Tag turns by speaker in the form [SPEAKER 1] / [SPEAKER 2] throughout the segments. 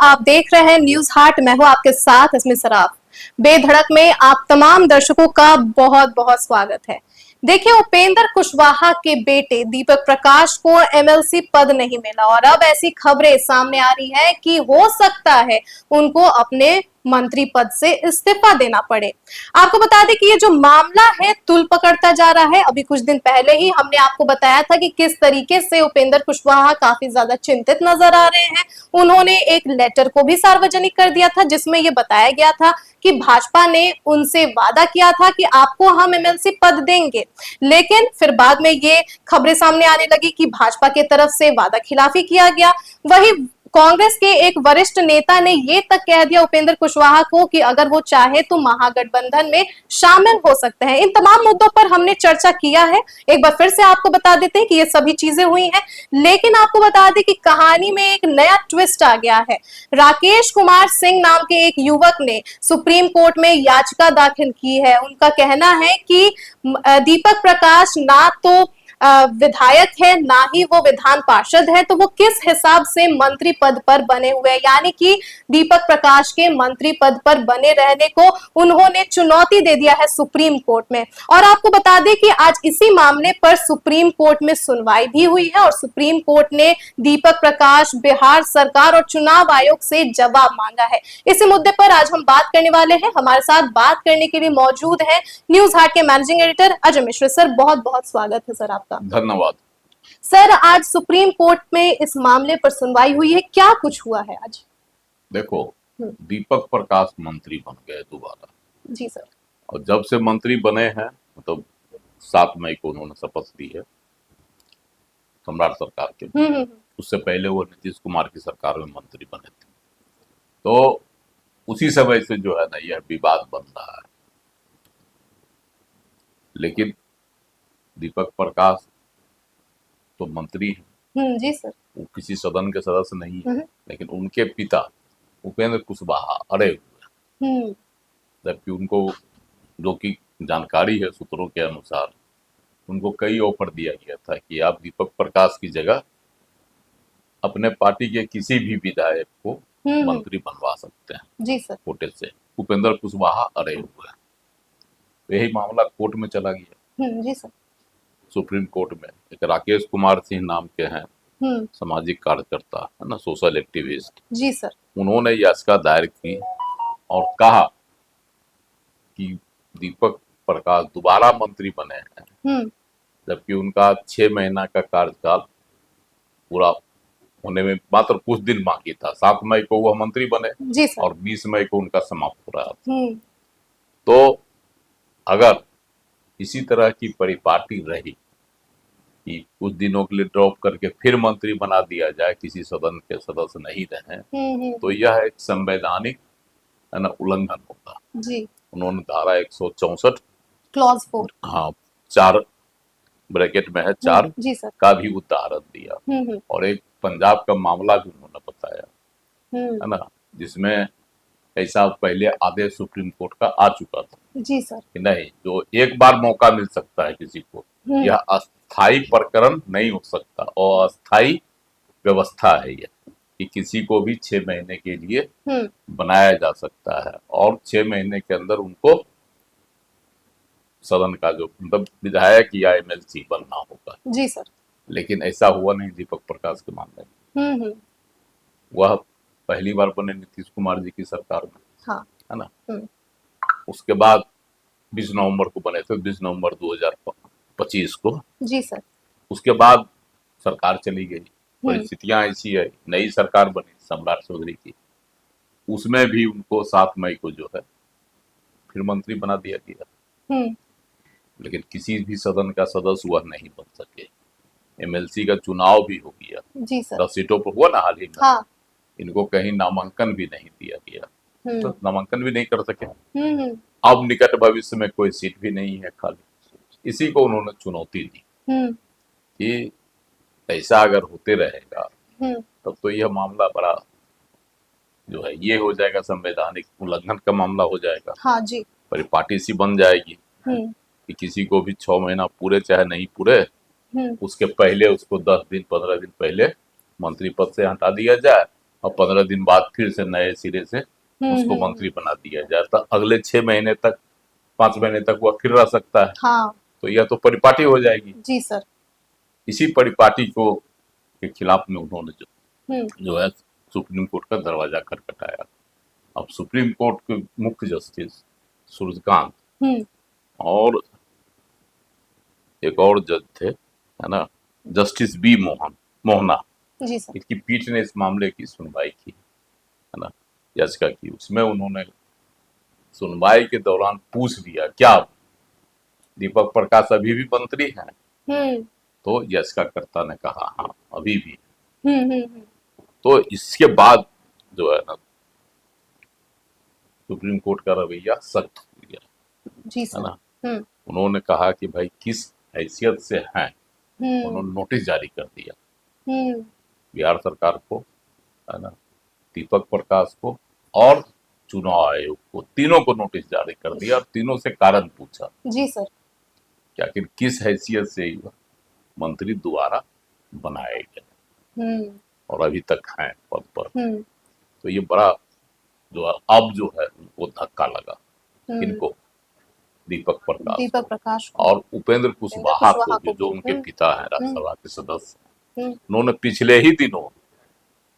[SPEAKER 1] आप देख रहे हैं न्यूज हाट। मैं हूं आपके साथ इसमें सराफ। बेधड़क में आप तमाम दर्शकों का बहुत बहुत स्वागत है। देखिए, उपेंद्र कुशवाहा के बेटे दीपक प्रकाश को एमएलसी पद नहीं मिला और अब ऐसी खबरें सामने आ रही है कि हो सकता है उनको अपने मंत्री पद से इस्तीफा देना पड़े। आपको बता दें कि ये जो मामला है तुल पकड़ता जा रहा है। अभी कुछ दिन पहले ही हमने आपको बताया था कि किस तरीके से उपेंद्र कुशवाहा काफी ज्यादा चिंतित नजर आ रहे हैं। उन्होंने एक लेटर को भी सार्वजनिक कर दिया था जिसमें यह बताया गया था कि भाजपा ने उनसे वादा किया था कि आपको हम एमएलसी पद देंगे, लेकिन फिर बाद में ये खबरें सामने आने लगी कि भाजपा की तरफ से वादा खिलाफी किया गया। वही कांग्रेस के एक वरिष्ठ नेता ने ये तक कह दिया उपेंद्र कुशवाहा को कि अगर वो चाहे तो महागठबंधन में शामिल हो सकते हैं। इन तमाम मुद्दों पर हमने चर्चा किया है। एक बार फिर से आपको बता देते हैं कि ये सभी चीजें हुई हैं, लेकिन आपको बता दें कि कहानी में एक नया ट्विस्ट आ गया है। राकेश कुमार सिंह नाम के एक युवक ने सुप्रीम कोर्ट में याचिका दाखिल की है। उनका कहना है कि दीपक प्रकाश ना तो विधायक है ना ही वो विधान पार्षद है, तो वो किस हिसाब से मंत्री पद पर बने हुए हैं। यानी कि दीपक प्रकाश के मंत्री पद पर बने रहने को उन्होंने चुनौती दे दिया है सुप्रीम कोर्ट में। और आपको बता दें कि आज इसी मामले पर सुप्रीम कोर्ट में सुनवाई भी हुई है और सुप्रीम कोर्ट ने दीपक प्रकाश, बिहार सरकार और चुनाव आयोग से जवाब मांगा है। इसी मुद्दे पर आज हम बात करने वाले हैं। हमारे साथ बात करने के लिए मौजूद है न्यूज हाट के managing editor Ajay Mishra. Sir, बहुत बहुत स्वागत है सर आपका।
[SPEAKER 2] धन्यवाद।
[SPEAKER 1] सर, आज सुप्रीम कोर्ट में इस मामले पर सुनवाई हुई है, क्या कुछ हुआ है आज?
[SPEAKER 2] देखो, दीपक प्रकाश मंत्री बन गए दोबारा।
[SPEAKER 1] जी सर।
[SPEAKER 2] और जब से मंत्री बने हैं, मतलब 7 मई को उन्होंने शपथ ली है सम्राट सरकार के। उससे पहले वो नीतीश कुमार की सरकार में मंत्री बने थे। तो उसी समय से जो है ना, यह विवाद बन रहा है। लेकिन दीपक प्रकाश तो मंत्री हैं।
[SPEAKER 1] जी सर।
[SPEAKER 2] वो किसी सदन के सदस्य नहीं है, लेकिन उनके पिता उपेंद्र कुशवाहा अड़े हुए हैं। जबकि उनको, जो कि जानकारी है सूत्रों के अनुसार, उनको कई ऑफर दिया गया था कि आप दीपक प्रकाश की जगह अपने पार्टी के किसी भी विधायक को मंत्री बनवा सकते हैं।
[SPEAKER 1] जी सर।
[SPEAKER 2] कोटे से उपेंद्र कुशवाहा अड़े हुए हैं। तो यही मामला कोर्ट में चला गया।
[SPEAKER 1] जी सर।
[SPEAKER 2] सुप्रीम कोर्ट में एक राकेश कुमार सिंह नाम के हैं, सामाजिक कार्यकर्ता है ना, सोशल एक्टिविस्ट।
[SPEAKER 1] जी सर।
[SPEAKER 2] उन्होंने याचिका दायर की और कहा कि दीपक प्रकाश दोबारा मंत्री बने हैं, जबकि उनका 6 महीना का कार्यकाल पूरा होने में मात्र कुछ दिन बाकी था। 7 मई को वह मंत्री बने।
[SPEAKER 1] जी सर।
[SPEAKER 2] और 20 मई को उनका समाप्त हो रहा था। तो अगर इसी तरह की परिपाटी रही कि कुछ दिनों के लिए ड्रॉप करके फिर मंत्री बना दिया जाए, किसी सदन के सदस्य नहीं रहे, तो यह एक संवैधानिक है ना उल्लंघन होगा।
[SPEAKER 1] जी।
[SPEAKER 2] उन्होंने धारा 164
[SPEAKER 1] क्लॉज 4,
[SPEAKER 2] हाँ 4 ब्रैकेट में है 4
[SPEAKER 1] जी सर,
[SPEAKER 2] का भी उदाहरण दिया। और एक पंजाब का मामला भी उन्होंने बताया, है ना, जिसमें ऐसा पहले आदेश सुप्रीम कोर्ट का आ चुका था।
[SPEAKER 1] जी सर।
[SPEAKER 2] कि नहीं, जो एक बार मौका मिल सकता है किसी को, यह अस्थायी प्रकरण नहीं हो सकता और अस्थायी व्यवस्था है यह, कि किसी को भी 6 महीने के लिए बनाया जा सकता है और 6 महीने के अंदर उनको सदन का जो मतलब विधायक या एमएलसी बनना होगा।
[SPEAKER 1] जी सर।
[SPEAKER 2] लेकिन ऐसा हुआ नहीं दीपक प्रकाश के मामले में। वह पहली बार बने नीतीश कुमार जी की सरकार में,
[SPEAKER 1] हाँ,
[SPEAKER 2] है ना। उसके बाद 20 नवंबर को बने थे, 20 नवंबर 2025 को।
[SPEAKER 1] जी सर।
[SPEAKER 2] उसके बाद सरकार चली गई, परिस्थितियां ऐसी है, नई सरकार बनी सम्राट चौधरी की। उसमें भी उनको 7 मई को जो है फिर मंत्री बना दिया गया। लेकिन किसी भी सदन का सदस्य वह नहीं बन सके। एमएलसी का चुनाव भी हो गया।
[SPEAKER 1] जी सर।
[SPEAKER 2] 10 सीटों पर हुआ ना हाल ही में।
[SPEAKER 1] हाँ।
[SPEAKER 2] इनको कहीं नामांकन भी नहीं दिया गया, तो नामांकन भी नहीं कर सके। अब निकट भविष्य में कोई सीट भी नहीं है खाली। इसी को उन्होंने चुनौती दी कि ऐसा अगर होते रहेगा तब तो यह मामला बड़ा जो है ये हो जाएगा, संवैधानिक उल्लंघन का मामला हो जाएगा।
[SPEAKER 1] हाँ जी।
[SPEAKER 2] परिपाटी सी बन जाएगी कि किसी को भी 6 महीना पूरे चाहे नहीं पूरे, उसके पहले उसको 10 दिन 15 दिन पहले मंत्री पद से हटा दिया जाए और 15 दिन बाद फिर से नए सिरे से उसको मंत्री बना दिया जाए, तो अगले 6 महीने तक 5 महीने तक वह फिर रह सकता है।
[SPEAKER 1] हाँ
[SPEAKER 2] तो यह तो परिपाटी हो जाएगी।
[SPEAKER 1] जी सर।
[SPEAKER 2] इसी परिपाटी को के खिलाफ में उन्होंने
[SPEAKER 1] हम्म
[SPEAKER 2] जो है सुप्रीम कोर्ट का दरवाजा खटखटाया। अब सुप्रीम कोर्ट के मुख्य जस्टिस सूर्यकांत
[SPEAKER 1] हम्म
[SPEAKER 2] और एक और जज थे, है ना, जस्टिस बी मोहना,
[SPEAKER 1] जी सर।
[SPEAKER 2] इनकी पीठ ने इस मामले की सुनवाई की, है ना, याचिका की। उसमें उन्होंने सुनवाई के दौरान पूछ लिया क्या दीपक प्रकाश अभी भी मंत्री हैं?
[SPEAKER 1] हम्म
[SPEAKER 2] तो याचिकाकर्ता ने कहा हाँ अभी भी।
[SPEAKER 1] हम्म।
[SPEAKER 2] तो इसके बाद जो है ना सुप्रीम कोर्ट का रवैया सख्त हो गया,
[SPEAKER 1] जी
[SPEAKER 2] है
[SPEAKER 1] सर।
[SPEAKER 2] ना।
[SPEAKER 1] हम्म
[SPEAKER 2] उन्होंने कहा कि भाई किस हैसियत से हैं,
[SPEAKER 1] हम्म
[SPEAKER 2] उन्होंने नोटिस जारी कर दिया
[SPEAKER 1] हम्म
[SPEAKER 2] बिहार सरकार को, है ना, दीपक प्रकाश को और चुनाव आयोग को, तीनों को नोटिस जारी कर दिया और तीनों से कारण पूछा
[SPEAKER 1] जी सर।
[SPEAKER 2] कि आखिर किस हैसियत से ये मंत्री दोबारा बनाए गए और अभी तक हैं पद पर। तो ये बड़ा जो अब जो है उनको धक्का लगा, इनको दीपक प्रकाश
[SPEAKER 1] दीपक
[SPEAKER 2] को
[SPEAKER 1] प्रकाश को
[SPEAKER 2] और उपेंद्र कुशवाहा को भी, जो उनके पिता हैं राज्यसभा के सदस्य। उन्होंने पिछले ही दिनों,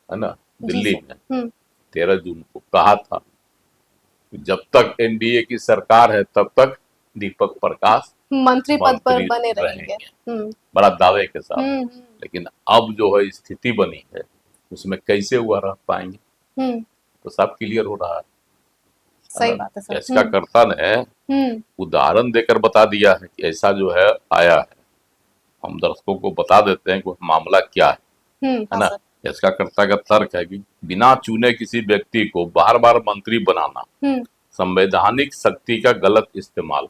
[SPEAKER 2] है ना, दिल्ली में 13 जून को कहा था कि जब तक एनडीए की सरकार है तब तक दीपक प्रकाश
[SPEAKER 1] मंत्री पद पर बने
[SPEAKER 2] रहेंगे, बड़ा दावे के साथ। लेकिन अब जो है स्थिति बनी है उसमें कैसे हुआ रह पाएंगे, तो सब क्लियर हो रहा है।
[SPEAKER 1] सही बात है सर।
[SPEAKER 2] याचिकाकर्ता ने उदाहरण देकर बता दिया है कि ऐसा जो है आया है। हम दर्शकों को बता देते हैं कि मामला क्या है ना। याचिकाकर्ता का तर्क है कि बिना चुने किसी व्यक्ति को बार बार मंत्री बनाना संवैधानिक शक्ति का गलत इस्तेमाल,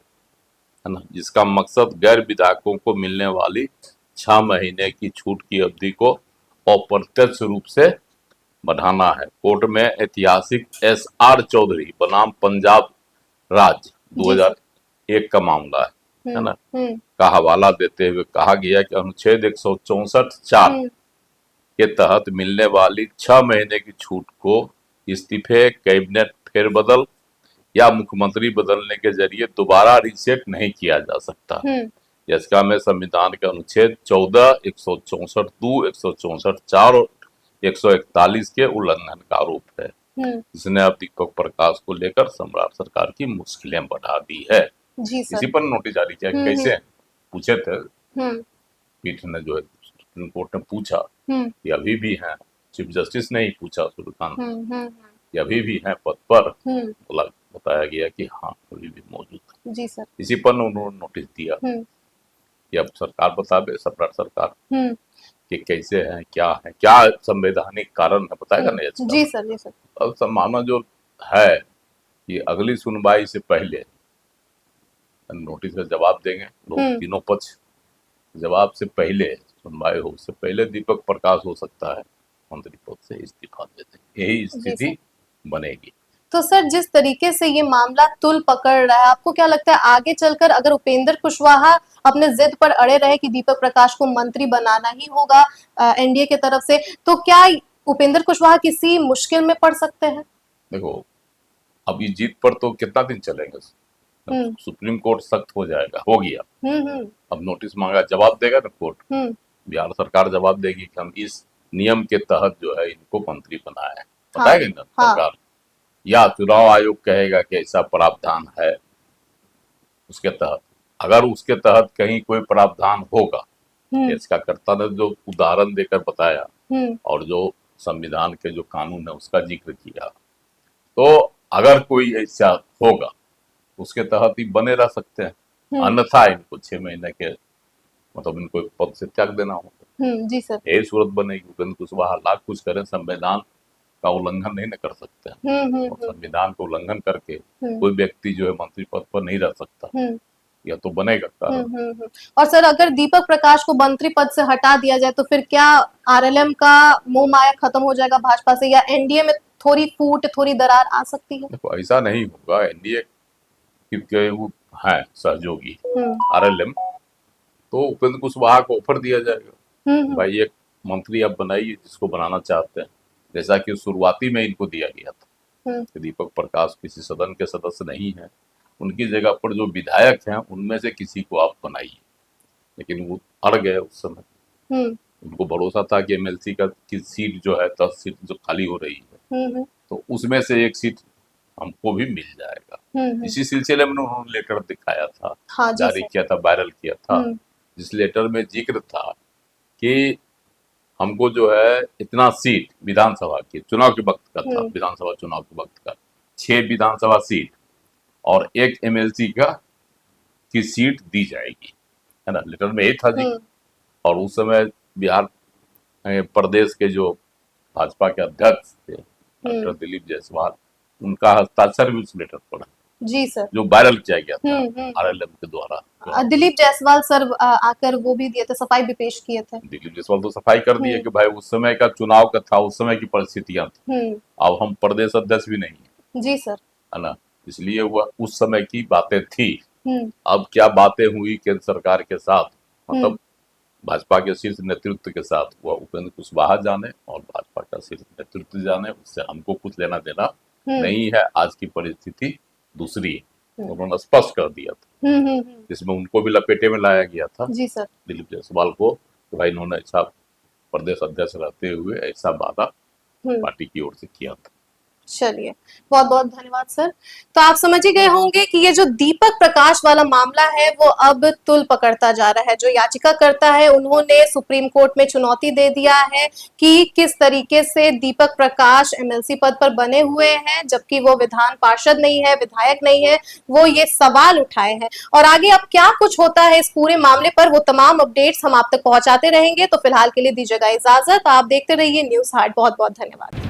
[SPEAKER 2] है ना, जिसका मकसद गैर विधायकों को मिलने वाली 6 महीने की छूट की अवधि को अप्रत्यक्ष रूप से बढ़ाना है। कोर्ट में ऐतिहासिक SR चौधरी बनाम पंजाब राज्य 2001 का मामला है ना, का हवाला देते हुए कहा गया कि अनुच्छेद 164(4) के तहत मिलने वाली 6 महीने की छूट को इस्तीफे, कैबिनेट फेरबदल या मुख्यमंत्री बदलने के जरिए दोबारा रीसेट नहीं किया जा सकता। याचिका में संविधान के अनुच्छेद 14, 164(2), 164(4) और 141 के उल्लंघन का आरोप है, जिसने अब दीपक प्रकाश को लेकर सम्राट सरकार की मुश्किलें बढ़ा दी है। इसी पर नोटिस जारी किया। कैसे पूछे थे पीठ ने, जो है सुप्रीम कोर्ट ने पूछा कि अभी भी हैं, चीफ जस्टिस ने ही पूछा सूर्यकांत कि अभी भी हैं पद पर, बताया गया कि हाँ अभी भी मौजूद है। जी सर। इसी पर उन्होंने नोटिस दिया कि अब सरकार बतावे, सम्राट सरकार कि कैसे है, क्या संवैधानिक कारण है, बताएगा ना याचिका। जी सर, जी सर। अब संभावना जो है कि अगली सुनवाई से पहले नोटिस का जवाब देंगे लोग, तीनों पक्ष। जवाब से पहले, सुनवाई हो उससे पहले दीपक प्रकाश हो सकता है मंत्री पद से इस्तीफा दे दें, यही स्थिति बनेगी। तो सर जिस तरीके से ये मामला तुल पकड़ रहा है, आपको क्या लगता है आगे चलकर अगर उपेंद्र कुशवाहा अपने जिद पर अड़े रहे कि दीपक प्रकाश को मंत्री बनाना ही होगा एनडीए की तरफ से, तो क्या उपेंद्र कुशवाहा किसी मुश्किल में पड़ सकते हैं? देखो अब ये जीत पर तो कितना दिन चलेगा, सुप्रीम कोर्ट सख्त हो जाएगा, हो गया। अब नोटिस मांगा, जवाब देगा ना कोर्ट। बिहार सरकार जवाब देगी कि हम इस नियम के तहत जो है इनको मंत्री बनाया है, बताएगा ना सरकार। या चुनाव आयोग कहेगा कि ऐसा प्रावधान है उसके तहत। अगर उसके तहत कहीं कोई प्रावधान होगा, याचिकाकर्ता ने जो उदाहरण देकर बताया और जो संविधान के जो कानून है उसका जिक्र किया, तो अगर कोई ऐसा होगा उसके तहत ही बने रह सकते हैं। अन्यथा इनको 6 महीने के मतलब इनको पद से त्याग देना होगा। जी सर। यही सूरत बनेगी। उपेंद्र कुशवाहा लाख कुछ करें, संविधान का उल्लंघन नहीं न कर सकते हैं। और संविधान को उल्लंघन करके कोई व्यक्ति जो है मंत्री पद पर नहीं रह सकता, यह तो बनेगा कारण। और सर अगर दीपक प्रकाश को मंत्री पद से हटा दिया जाए तो फिर क्या आरएलएम का मोह माया खत्म हो जाएगा भाजपा से, या एनडीए में थोड़ी फूट, थोड़ी दरार आ सकती है? देखो ऐसा नहीं होगा। एनडीए के वो है सहयोगी आरएलएम, तो उपेंद्र कुशवाहा को ऑफर दिया जाएगा, भाई एक मंत्री आप बनाइए जिसको बनाना चाहते हैं, जैसा कि शुरुआती में इनको दिया गया था कि दीपक प्रकाश किसी सदन के सदस्य नहीं है, उनकी जगह पर जो विधायक हैं उनमें से किसी को आप बनाइए, लेकिन वो अड़ गए उस समय। उनको भरोसा था कि एमएलसी की सीट जो है 10 सीट जो खाली हो रही है तो उसमें से एक सीट हमको भी मिल जाएगा। इसी सिलसिले में उन्होंने लेटर दिखाया था,
[SPEAKER 1] हाँ
[SPEAKER 2] जारी किया था, वायरल किया था, जिस लेटर में जिक्र था कि हमको जो है इतना सीट विधानसभा के चुनाव के वक्त का था, विधानसभा चुनाव के वक्त का 6 विधानसभा सीट और 1 एमएलसी की सीट दी जाएगी, है ना। लेटर में यही था जी। और उस समय बिहार प्रदेश के जो भाजपा के अध्यक्ष थे डॉक्टर दिलीप जायसवाल, उनका हस्ताक्षर भी उस लेटर पर
[SPEAKER 1] जी सर, जो
[SPEAKER 2] वायरल किया गया था आरएलएम के द्वारा।
[SPEAKER 1] दिलीप जायसवाल सर आकर वो भी दिए थे, सफाई भी पेश किए थे।
[SPEAKER 2] दिलीप जायसवाल तो सफाई कर दिए कि भाई उस समय का चुनाव का था, उस समय की परिस्थितियां थी, अब हम प्रदेश अध्यक्ष भी नहीं है
[SPEAKER 1] जी सर, है
[SPEAKER 2] ना, इसलिए वह उस समय की बातें थी। अब क्या बातें हुई केंद्र सरकार के साथ, मतलब भाजपा के शीर्ष नेतृत्व के साथ, वह उपेंद्र कुशवाहा जाने और भाजपा का शीर्ष नेतृत्व जाने, उससे हमको कुछ लेना देना नहीं है। आज की परिस्थिति दूसरी है, उन्होंने स्पष्ट कर दिया था, जिसमें उनको भी लपेटे में लाया गया था
[SPEAKER 1] जी सर,
[SPEAKER 2] दिलीप जायसवाल को, भाई इन्होंने ऐसा प्रदेश अध्यक्ष रहते हुए ऐसा वादा पार्टी की ओर से किया था।
[SPEAKER 1] चलिए, बहुत बहुत धन्यवाद सर। तो आप समझ ही गए होंगे कि ये जो दीपक प्रकाश वाला मामला है वो अब तुल पकड़ता जा रहा है। जो याचिका करता है उन्होंने सुप्रीम कोर्ट में चुनौती दे दिया है कि किस तरीके से दीपक प्रकाश एमएलसी पद पर बने हुए हैं जबकि वो विधान पार्षद नहीं है, विधायक नहीं है, वो ये सवाल उठाए हैं। और आगे अब क्या कुछ होता है इस पूरे मामले पर वो तमाम अपडेट्स हम आप तक पहुंचाते रहेंगे। तो फिलहाल के लिए दीजिएगा इजाजत, आप देखते रहिए न्यूज़ हाट। बहुत बहुत धन्यवाद।